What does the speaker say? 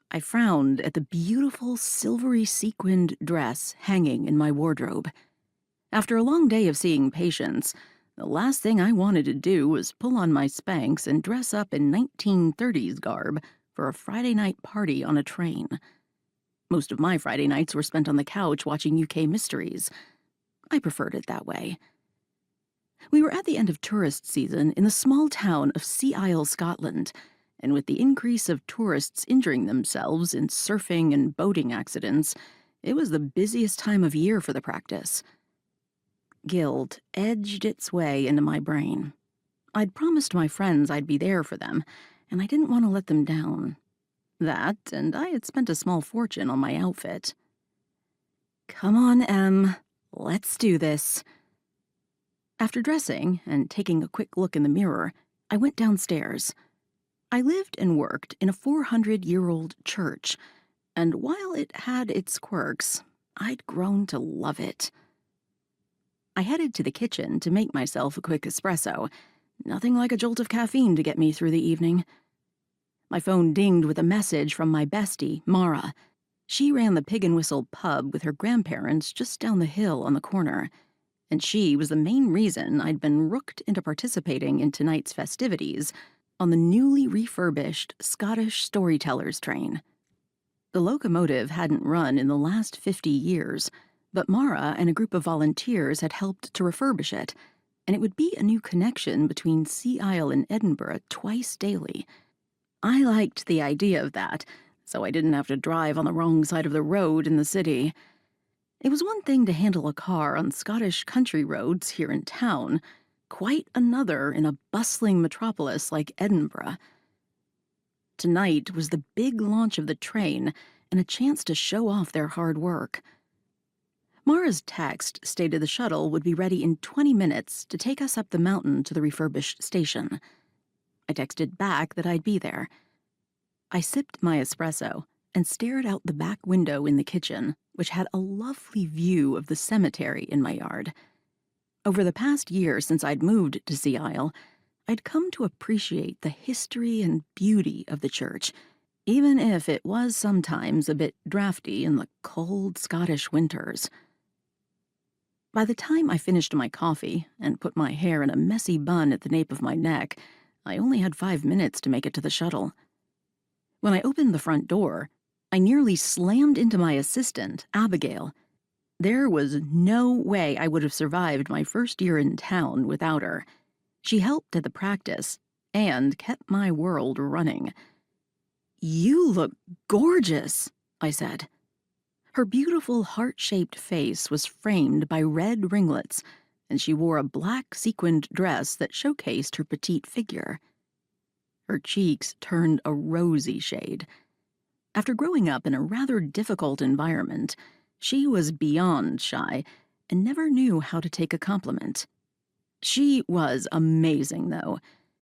I frowned at the beautiful silvery sequined dress hanging in my wardrobe. After a long day of seeing patients, the last thing I wanted to do was pull on my Spanx and dress up in 1930s garb for a Friday night party on a train. Most of my Friday nights were spent on the couch watching UK mysteries. I preferred it that way. We were at the end of tourist season in the small town of Sea Isle, Scotland, and with the increase of tourists injuring themselves in surfing and boating accidents, it was the busiest time of year for the practice. Guilt edged its way into my brain. I'd promised my friends I'd be there for them, and I didn't want to let them down. That, and I had spent a small fortune on my outfit. Come on, Em. Let's do this. After dressing and taking a quick look in the mirror, I went downstairs. I lived and worked in a 400-year-old church, and while it had its quirks, I'd grown to love it. I headed to the kitchen to make myself a quick espresso. Nothing like a jolt of caffeine to get me through the evening. My phone dinged with a message from my bestie, Mara. She ran the Pig and Whistle pub with her grandparents just down the hill on the corner, and she was the main reason I'd been rooked into participating in tonight's festivities on the newly refurbished Scottish Storytellers train. The locomotive hadn't run in the last 50 years, but Mara and a group of volunteers had helped to refurbish it, and it would be a new connection between Sea Isle and Edinburgh twice daily. I liked the idea of that, so I didn't have to drive on the wrong side of the road in the city. It was one thing to handle a car on Scottish country roads here in town, quite another in a bustling metropolis like Edinburgh. Tonight was the big launch of the train and a chance to show off their hard work. Mara's text stated the shuttle would be ready in 20 minutes to take us up the mountain to the refurbished station. I texted back that I'd be there. I sipped my espresso and stared out the back window in the kitchen, which had a lovely view of the cemetery in my yard. Over the past year since I'd moved to Sea Isle, I'd come to appreciate the history and beauty of the church, even if it was sometimes a bit drafty in the cold Scottish winters. By the time I finished my coffee and put my hair in a messy bun at the nape of my neck, I only had 5 minutes to make it to the shuttle. When I opened the front door, I nearly slammed into my assistant, Abigail. There was no way I would have survived my first year in town without her. She helped at the practice and kept my world running. "You look gorgeous," I said. Her beautiful heart-shaped face was framed by red ringlets, and she wore a black sequined dress that showcased her petite figure. Her cheeks turned a rosy shade. After growing up in a rather difficult environment, she was beyond shy and never knew how to take a compliment. She was amazing, though,